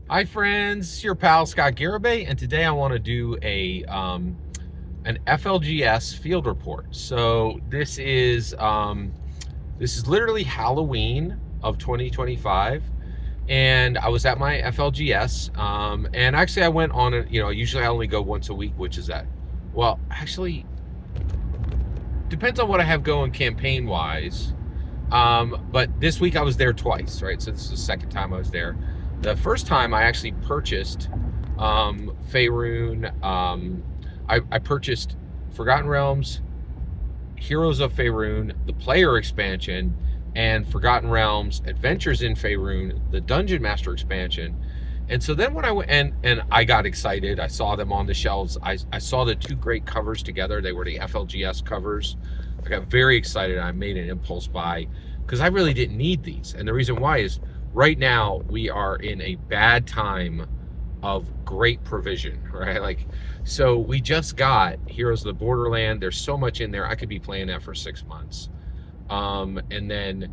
Hi friends, it's your pal Scott Garibay, and today I want to do an FLGS field report. So this is literally Halloween of 2025, and I was at my FLGS, and actually I went on it. Usually I only go once a week, which is that. Well, actually, depends on what I have going campaign wise. But this week I was there twice, right? So this is the second time I was there. The first time I actually purchased Faerun. I purchased Forgotten Realms, Heroes of Faerun, the player expansion, and Forgotten Realms Adventures in Faerun, the Dungeon Master expansion. And so then when I went and I got excited, I saw them on the shelves. I saw the two great covers together. They were the FLGS covers. I got very excited. I made an impulse buy because I really didn't need these. And the reason why is right now we are in a bad time of great provision, right? So we just got Heroes of the Borderland. There's so much in there. I could be playing that for 6 months. And then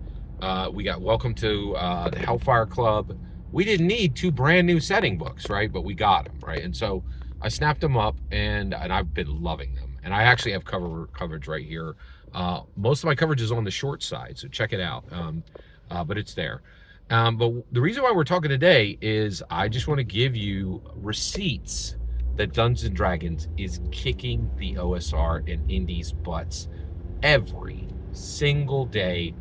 we got Welcome to the Hellfire Club. We didn't need two brand new setting books, right? But we got them, right? And so I snapped them up, and I've been loving them. And I actually have coverage right here. Most of my coverage is on the short side, so check it out. But it's there. But the reason why we're talking today is I just want to give you receipts that Dungeons & Dragons is kicking the OSR and indies butts every single day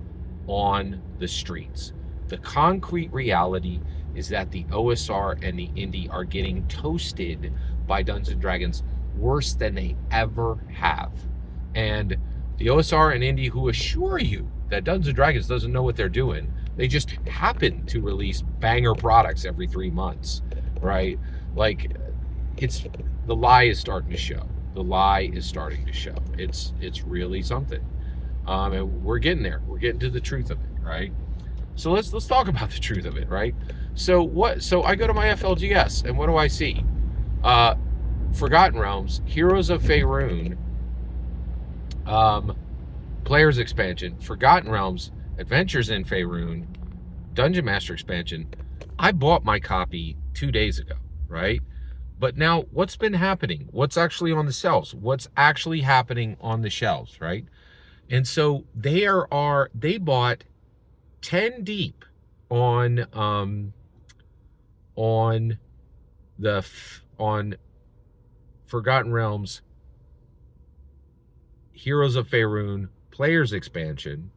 on the streets. The concrete reality is that the OSR and the indie are getting toasted by Dungeons & Dragons worse than they ever have. And the OSR and indie who assure you that Dungeons & Dragons doesn't know what they're doing, they just happen to release banger products every 3 months, right? The lie is starting to show. The lie is starting to show. It's really something. And we're getting there. We're getting to the truth of it, right? So let's talk about the truth of it, right? So I go to my FLGS, and what do I see? Forgotten Realms, Heroes of Faerun, Players expansion, Forgotten Realms, Adventures in Faerun, Dungeon Master expansion. I bought my copy 2 days ago, right? But now what's been happening? What's actually on the shelves? What's actually happening on the shelves, right? And so they bought 10 deep on Forgotten Realms, Heroes of Faerun, Players expansion,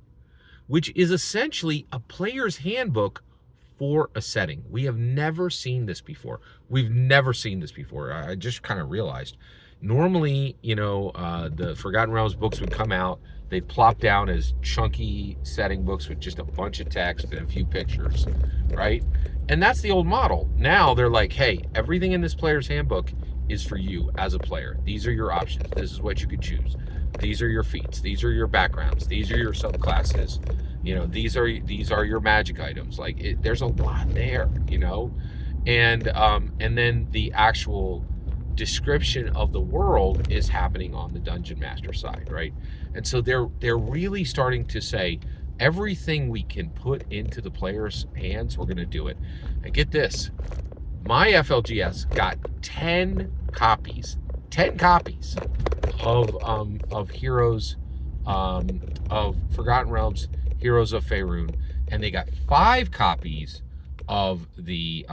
which is essentially a player's handbook for a setting. We have never seen this before. We've never seen this before. I just kind of realized. Normally, the Forgotten Realms books would come out. They'd plop down as chunky setting books with just a bunch of text and a few pictures, right? And that's the old model. Now they're like, hey, everything in this player's handbook is for you as a player. These are your options. This is what you could choose. These are your feats. These are your backgrounds. These are your subclasses. These are your magic items. There's a lot there, and then the actual description of the world is happening on the Dungeon Master side, right? And so they're really starting to say everything we can put into the player's hands, we're going to do it. And get this, my FLGS got 10 copies of Heroes of Forgotten Realms, Heroes of Faerun, and they got 5 copies of the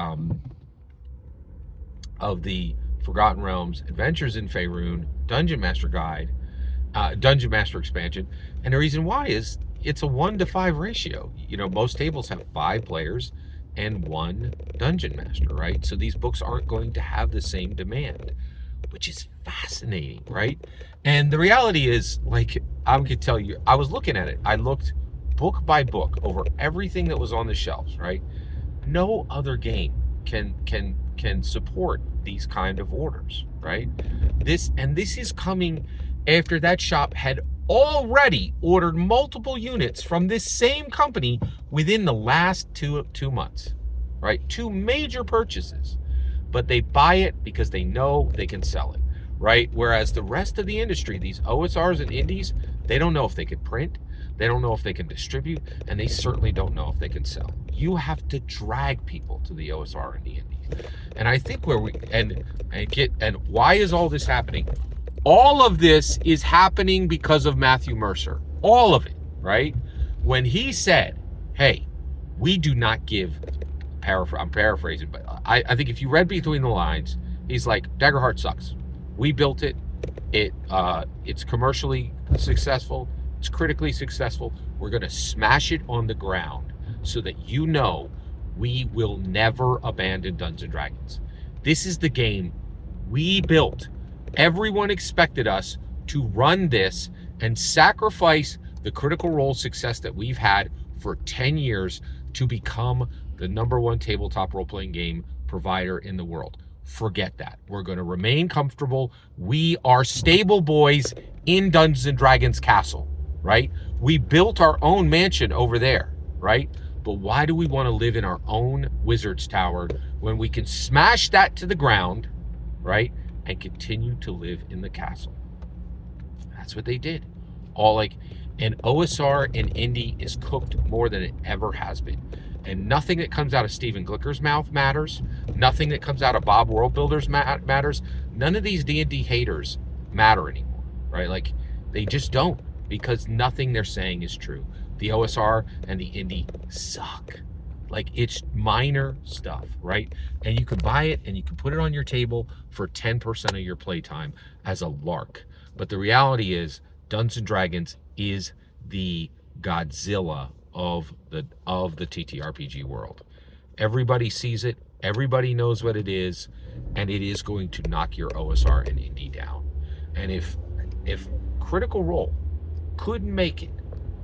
Forgotten Realms, Adventures in Faerun, Dungeon Master Guide, Dungeon Master expansion. And the reason why is it's a 1-to-5 ratio. Most tables have 5 players and 1 Dungeon Master, right? So these books aren't going to have the same demand, which is fascinating, right? And the reality is, I could tell you, I was looking at it. I looked book by book over everything that was on the shelves, right? No other game can support these kind of orders, right? This is coming after that shop had already ordered multiple units from this same company within the last two months, right? 2 major purchases, but they buy it because they know they can sell it, right? Whereas the rest of the industry, these OSRs and indies, they don't know if they could print. they don't know if they can distribute, and they certainly don't know if they can sell. You have to drag people to the OSR and the indies. And I think where we and why is all this happening? All of this is happening because of Matthew Mercer. All of it, right? When he said, hey, we do not give, I'm paraphrasing, but I think if you read between the lines, he's like, Daggerheart sucks. We built it. It's commercially successful. It's critically successful. We're going to smash it on the ground so that you know we will never abandon Dungeons & Dragons. This is the game we built. Everyone expected us to run this and sacrifice the Critical Role success that we've had for 10 years to become the #1 tabletop role-playing game provider in the world. Forget that. We're going to remain comfortable. We are stable boys in Dungeons & Dragons Castle, right? We built our own mansion over there, right? But why do we want to live in our own Wizard's Tower when we can smash that to the ground, right? And continue to live in the castle? That's what they did. And OSR and indie is cooked more than it ever has been. And nothing that comes out of Stephen Glicker's mouth matters. Nothing that comes out of Bob Worldbuilder's matters. None of these D&D haters matter anymore, right? Like, they just don't, because nothing they're saying is true. The OSR and the indie suck. Like, it's minor stuff, right? And you can buy it and you can put it on your table for 10% of your playtime as a lark. But the reality is, Dungeons & Dragons is the Godzilla of the TTRPG world. Everybody sees it, everybody knows what it is, and it is going to knock your OSR and indie down. And if Critical Role couldn't make it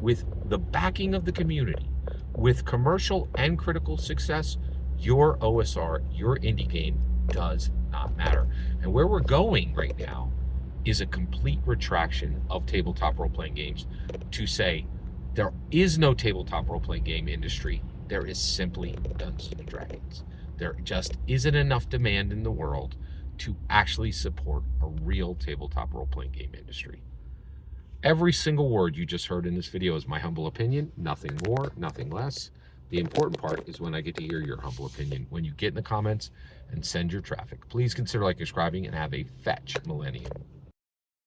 with the backing of the community, with commercial and critical success, your OSR, your indie game does not matter. And where we're going right now is a complete retraction of tabletop role-playing games to say there is no tabletop role-playing game industry. There is simply Dungeons & Dragons. There just isn't enough demand in the world to actually support a real tabletop role-playing game industry. Every single word you just heard in this video is my humble opinion, nothing more, nothing less. The important part is when I get to hear your humble opinion, when you get in the comments and send your traffic. Please consider liking, subscribing, and have a fetch millennium.